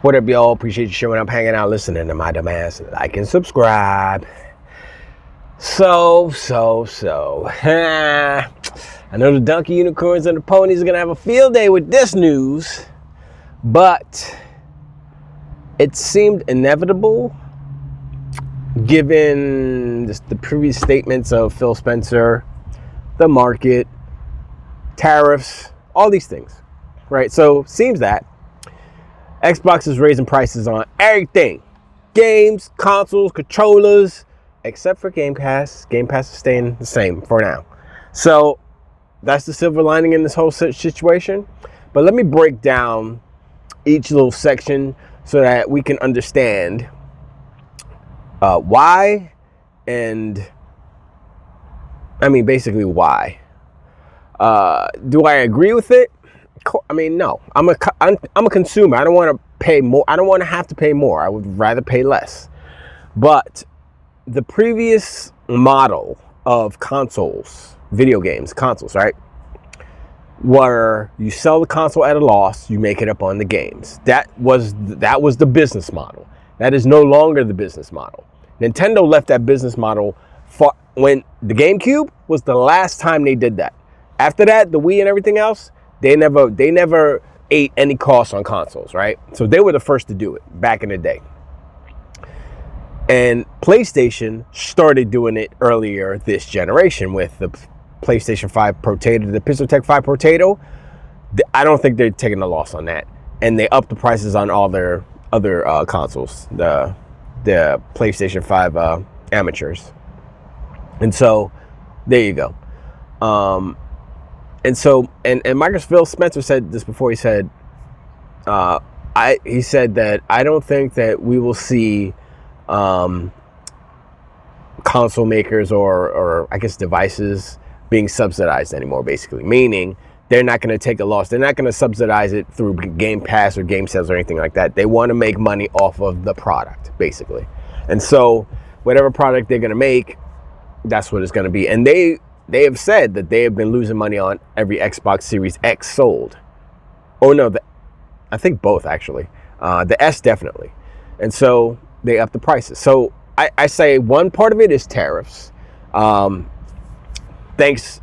What up, y'all? Appreciate you showing up, hanging out, listening to my dumb ass. Like and subscribe. So. I know the donkey unicorns and the ponies are going to have a field day with this news, but it seemed inevitable given the previous statements of Phil Spencer, the market, tariffs, all these things, right? So seems that Xbox is raising prices on everything. Games, consoles, controllers, except for Game Pass. Game Pass is staying the same for now. So that's the silver lining in this whole situation. But let me break down each little section so that we can understand why and, basically why. Do I agree with it? No. I'm a consumer. I don't want to pay more. I don't want to have to pay more. I would rather pay less. But the previous model of consoles, video games, consoles, right? Where you sell the console at a loss, you make it up on the games. That was the business model. That is no longer the business model. Nintendo left that business model when the GameCube was the last time they did that. After that, the Wii and everything else, they never ate any costs on consoles, right? So they were the first to do it back in the day. And PlayStation started doing it earlier this generation with the PlayStation 5 Potato, the Pistol 5 Potato. I don't think they're taking a loss on that. And they upped the prices on all their other consoles, the PlayStation 5 amateurs. And so, there you go. And Microsoft Phil Spencer said this before. He said, he said that I don't think that we will see console makers or I guess devices being subsidized anymore, basically. Meaning they're not going to take a loss. They're not going to subsidize it through Game Pass or game sales or anything like that. They want to make money off of the product, basically. And so whatever product they're going to make, that's what it's going to be. And they have said that they have been losing money on every Xbox Series X sold. Oh, no, I think both, actually. The S, definitely. And so they up the prices. So I say one part of it is tariffs. Thanks,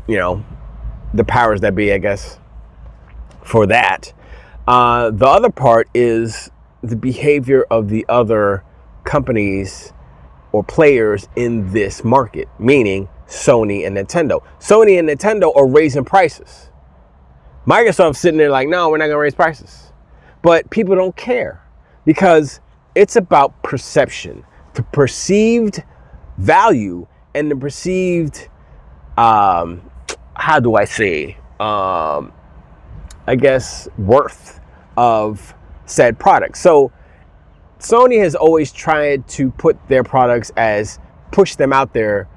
the powers that be, I guess, for that. The other part is the behavior of the other companies or players in this market, meaning Sony and Nintendo. Sony and Nintendo are raising prices. Microsoft's sitting there like, no, we're not going to raise prices. But people don't care because it's about perception, the perceived value and the perceived, how do I say, I guess, worth of said product. So Sony has always tried to put their products push them out there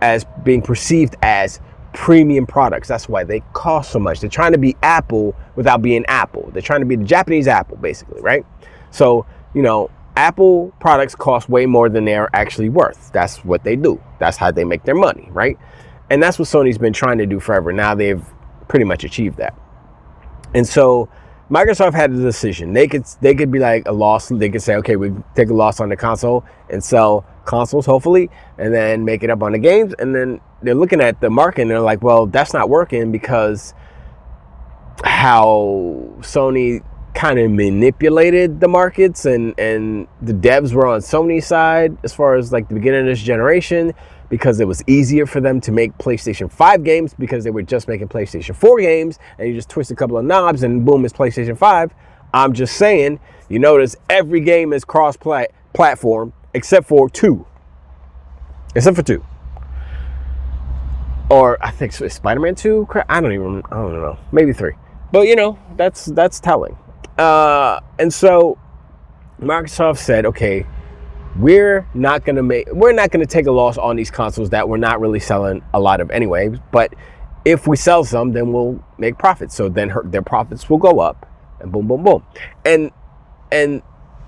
as being perceived as premium products. That's why they cost so much. They're trying to be Apple without being Apple. They're trying to be the Japanese Apple, basically, right? So, Apple products cost way more than they're actually worth. That's what they do. That's how they make their money, right? And that's what Sony's been trying to do forever. Now they've pretty much achieved that. And so Microsoft had a decision. They could be like a loss. They could say, okay, we take a loss on the console and sell consoles, hopefully, and then make it up on the games. And then they're looking at the market and they're like, well, that's not working because how Sony kind of manipulated the markets and the devs were on Sony's side as far as like the beginning of this generation, because it was easier for them to make PlayStation 5 games because they were just making PlayStation 4 games and you just twist a couple of knobs and boom, it's PlayStation 5. I'm just saying, you notice every game is cross-platform except for two. Or I think Spider-Man 2? I don't know. Maybe 3. But that's telling. And so Microsoft said, okay, we're not going to take a loss on these consoles that we're not really selling a lot of anyway, but if we sell some, then we'll make profits. So then their profits will go up and boom, boom, boom. And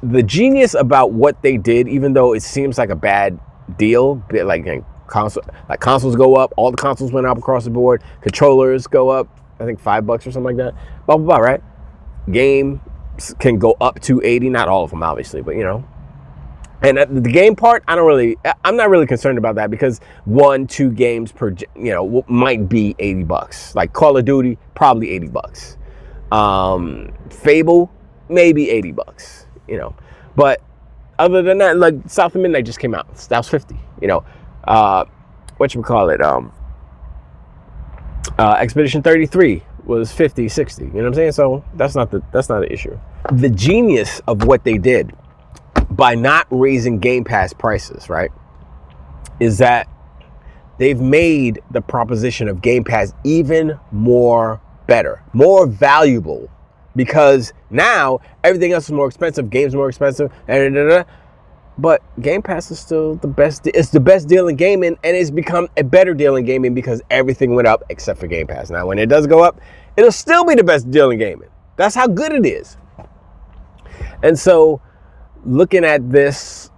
the genius about what they did, even though it seems like a bad deal, like consoles go up, all the consoles went up across the board, controllers go up, I think $5 or something like that, blah, blah, blah, right? Game can go up to 80. Not all of them, obviously, but you know. And the game part, I'm not really concerned about that because 1-2 games per, you know, might be $80. Like Call of Duty, probably $80. Fable, maybe $80. You know, but other than that, like South of Midnight just came out. That was 50. You know, Expedition 33 was 50, 60. You know what I'm saying? So that's not an issue. The genius of what they did by not raising Game Pass prices, right, is that they've made the proposition of Game Pass even more better, more valuable, because now everything else is more expensive, games are more expensive, but Game Pass is still the best. It's the best deal in gaming, and it's become a better deal in gaming because everything went up except for Game Pass. Now, when it does go up, it'll still be the best deal in gaming. That's how good it is. And so, looking at this,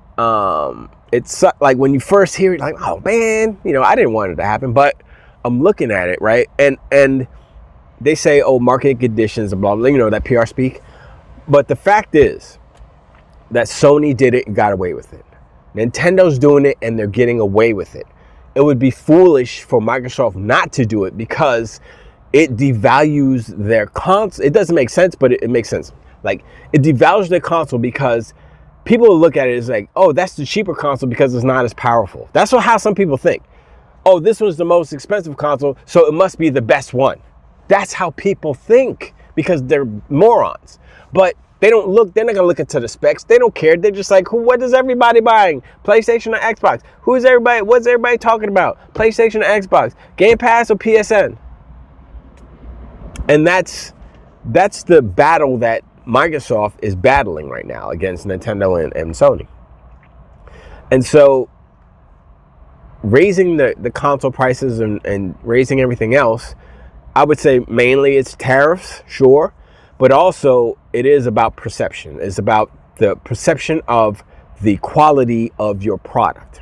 it's like when you first hear it, like, oh man, you know, I didn't want it to happen, but I'm looking at it, right? And they say, oh, marketing conditions and blah, blah, you know, that PR speak. But the fact is that Sony did it and got away with it. Nintendo's doing it and they're getting away with it. It would be foolish for Microsoft not to do it because it devalues their console. It doesn't make sense, but it makes sense. Like, it devalues their console because people will look at it as like, oh, that's the cheaper console because it's not as powerful. That's how some people think. Oh, this was the most expensive console, so it must be the best one. That's how people think because they're morons. But they're not going to look into the specs. They don't care. They're just like, what is everybody buying? PlayStation or Xbox? What's everybody talking about? PlayStation or Xbox? Game Pass or PSN? And that's the battle that Microsoft is battling right now against Nintendo and Sony. And so raising the console prices and raising everything else, I would say mainly it's tariffs, sure, but also it is about perception. It's about the perception of the quality of your product.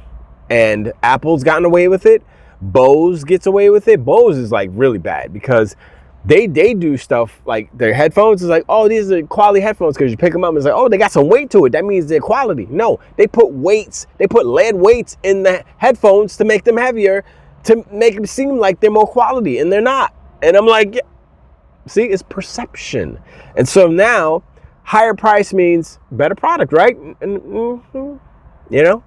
And Apple's gotten away with it. Bose gets away with it. Bose is like really bad because they do stuff like their headphones is like, oh, these are quality headphones because you pick them up and it's like, oh, they got some weight to it. That means they're quality. No, they put weights. They put lead weights in the headphones to make them heavier, to make them seem like they're more quality, and they're not. And I'm like, yeah. See, it's perception. And so now higher price means better product, right? You know?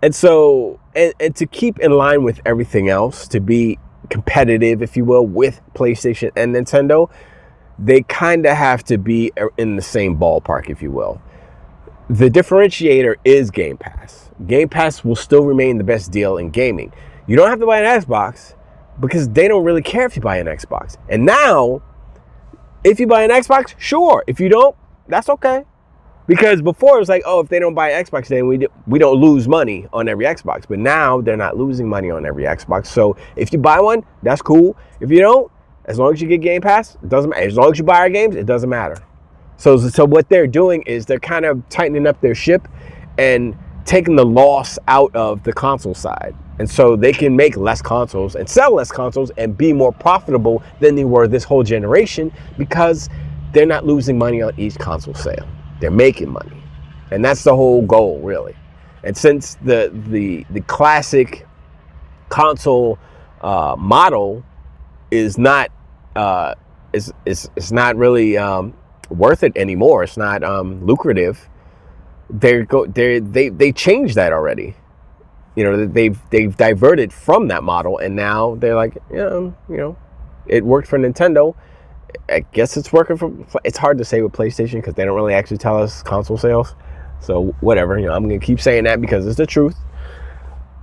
And so, and to keep in line with everything else, to be competitive, if you will, with PlayStation and Nintendo, they kind of have to be in the same ballpark, if you will. The differentiator is Game Pass. Game Pass will still remain the best deal in gaming. You don't have to buy an Xbox because they don't really care if you buy an Xbox. And now, if you buy an Xbox, sure. If you don't, that's okay. Because before it was like, oh, if they don't buy an Xbox, then we don't lose money on every Xbox. But now they're not losing money on every Xbox. So if you buy one, that's cool. If you don't, as long as you get Game Pass, it doesn't matter. As long as you buy our games, it doesn't matter. So what they're doing is they're kind of tightening up their ship and taking the loss out of the console side. And so they can make less consoles and sell less consoles and be more profitable than they were this whole generation because they're not losing money on each console sale. They're making money. And that's the whole goal, really. And since the classic console model is not it's not really worth it anymore. It's not lucrative. They changed that already. You know, they've diverted from that model, and now they're like, yeah, you know, it worked for Nintendo. I guess it's working for. It's hard to say with PlayStation because they don't really actually tell us console sales. So whatever, you know, I'm gonna keep saying that because it's the truth.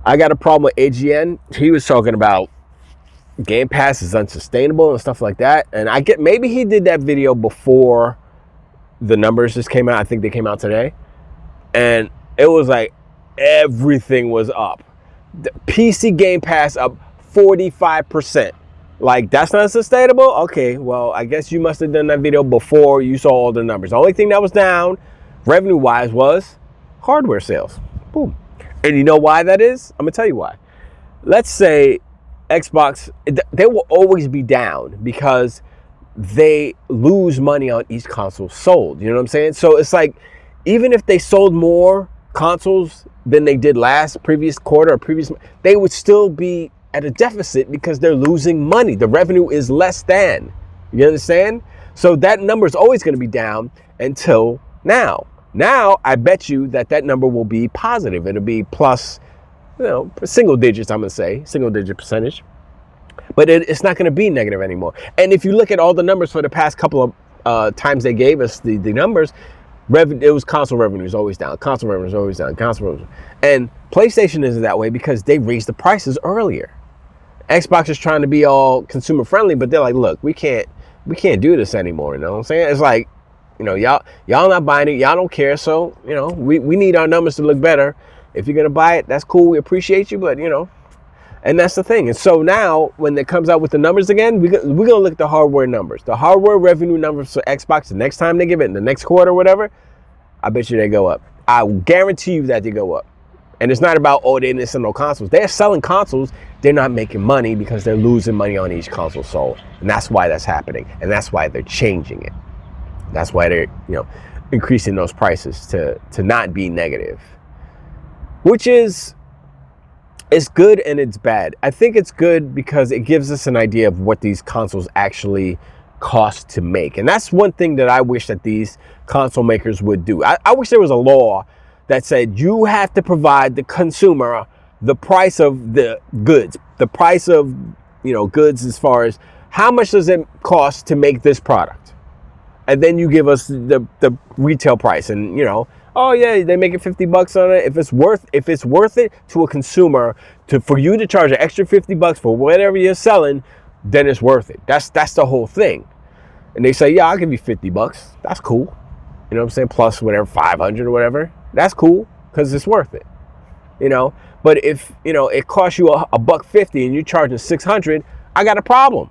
I got a problem with AGN. He was talking about Game Pass is unsustainable and stuff like that, and I get maybe he did that video before the numbers just came out. I think they came out today, and it was like everything was up. The PC Game Pass up 45%. Like, that's not sustainable? Okay, well, I guess you must have done that video before you saw all the numbers. The only thing that was down, revenue-wise, was hardware sales. Boom. And you know why that is? I'm going to tell you why. Let's say Xbox, they will always be down because they lose money on each console sold. You know what I'm saying? So it's like, even if they sold more consoles than they did previous quarter or previous, they would still be at a deficit because they're losing money. The revenue is less than. You understand? So that number is always going to be down until now. Now, I bet you that number will be positive. It'll be plus, single digits, I'm going to say, single digit percentage. But it's not going to be negative anymore. And if you look at all the numbers for the past couple of times they gave us the numbers, it was console revenues always down, console revenues always down, console revenues. And PlayStation isn't that way because they raised the prices earlier. Xbox is trying to be all consumer friendly, but they're like, look, we can't do this anymore. You know what I'm saying? It's like, y'all not buying it, y'all don't care. So, we need our numbers to look better. If you're going to buy it, that's cool. We appreciate you, but, and that's the thing. And so now when it comes out with the numbers again, we're going to look at the hardware numbers. The hardware revenue numbers for Xbox, the next time they give it, in the next quarter or whatever, I bet you they go up. I will guarantee you that they go up. And it's not about, they didn't sell no consoles. They're selling consoles. They're not making money because they're losing money on each console sold. And that's why that's happening. And that's why they're changing it. That's why they're, increasing those prices to not be negative. Which is, it's good and it's bad. I think it's good because it gives us an idea of what these consoles actually cost to make. And that's one thing that I wish that these console makers would do. I wish there was a law that said you have to provide the consumer the price of the goods, the price of, goods as far as how much does it cost to make this product? And then you give us the retail price and, oh yeah, they make it $50 on it. If it's worth it to a consumer for you to charge an extra $50 for whatever you're selling, then it's worth it. That's the whole thing. And they say, yeah, I'll give you $50. That's cool. You know what I'm saying? Plus whatever, 500 or whatever. That's cool because it's worth it. But if, it costs you $1.50 and you're charging $600, I got a problem.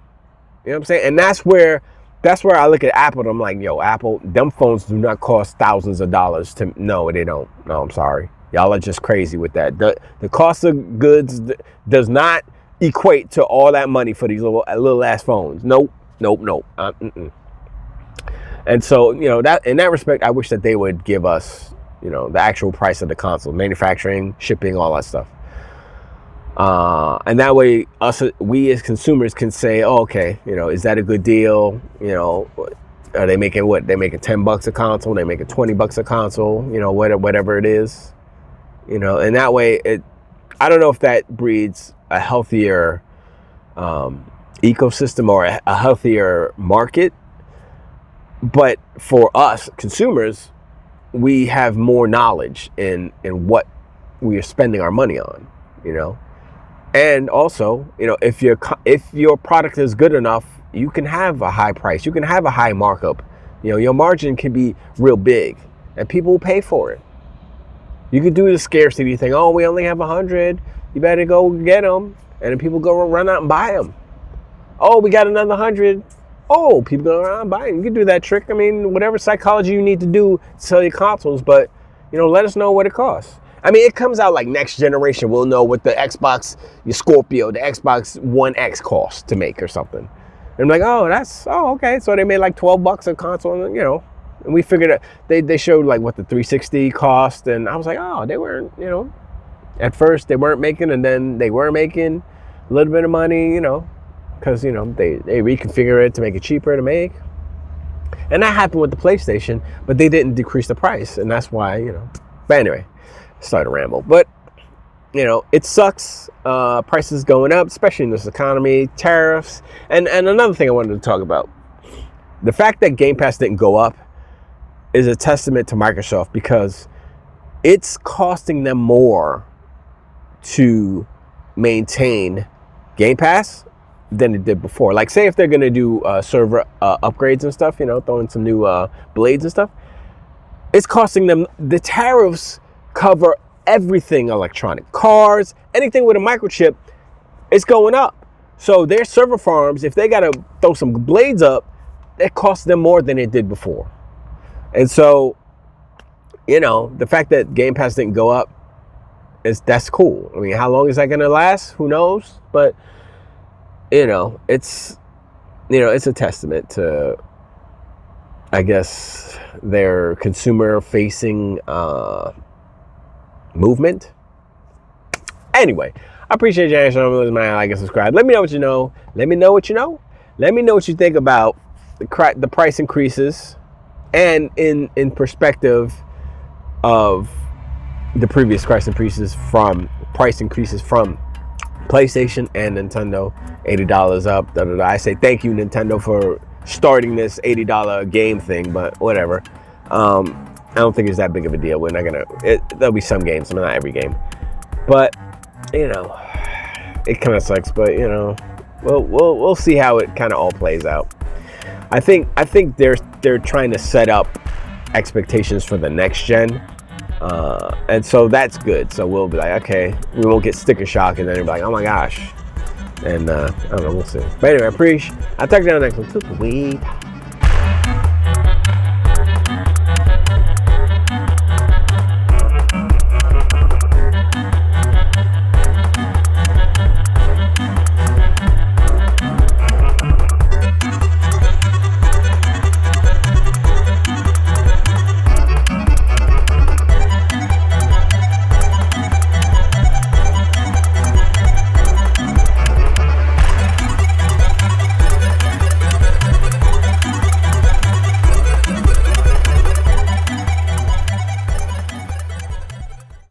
You know what I'm saying? And that's where I look at Apple and I'm like, yo, Apple, them phones do not cost thousands of dollars no, they don't. No, I'm sorry. Y'all are just crazy with that. The cost of goods does not equate to all that money for these little ass phones. Nope. And so, that in that respect, I wish that they would give us, the actual price of the console, manufacturing, shipping, all that stuff. And that way we as consumers can say, oh, okay, is that a good deal? Are they making what? They making $10 a console, they making $20 a console, whatever it is. And that way I don't know if that breeds a healthier ecosystem or a healthier market. But for us consumers, we have more knowledge in what we are spending our money on, And also, if your product is good enough, you can have a high price. You can have a high markup. Your margin can be real big, and people will pay for it. You could do the scarcity thing. Oh, we only have 100. You better go get them, and then people go run out and buy them. Oh, we got another 100. Oh, people go around and buy them. You can do that trick. I mean, whatever psychology you need to do to sell your consoles, but let us know what it costs. I mean, it comes out like next generation. We'll know what the Xbox, your Scorpio, the Xbox One X costs to make or something. And I'm like, okay. So they made like $12 a console, and we figured out, they showed like what the 360 cost. And I was like, oh, they weren't, at first they weren't making, and then they were making a little bit of money, because, they reconfigure it to make it cheaper to make. And that happened with the PlayStation, but they didn't decrease the price. And that's why, but anyway. Start to ramble, but it sucks. Prices going up, especially in this economy, tariffs, and another thing I wanted to talk about: the fact that Game Pass didn't go up is a testament to Microsoft, because it's costing them more to maintain Game Pass than it did before. Like, say if they're going to do server upgrades and stuff, throw in some new blades and stuff, it's costing them, the tariffs cover everything electronic. Cars, anything with a microchip, it's going up. So their server farms, if they got to throw some blades up, it costs them more than it did before. And so, the fact that Game Pass didn't go up, that's cool. I mean, how long is that going to last? Who knows? But, it's it's a testament to, I guess, their consumer-facing movement. Anyway, I appreciate you answering. Like and subscribe. Let me know what you know. Let me know what you know. Let me know what you think about the price increases, and in perspective of the previous price increases from PlayStation and Nintendo. $80 up. I say thank you, Nintendo, for starting this $80 game thing, but whatever. I don't think it's that big of a deal. We're not gonna. There'll be some games, not every game, but it kind of sucks. But we'll see how it kind of all plays out. I think they're trying to set up expectations for the next gen, and so that's good. So we'll be like, okay, we won't get sticker shock, and then they'll be like, oh my gosh, and I don't know, we'll see. But anyway, I'll talk to you on the next one. Sweet.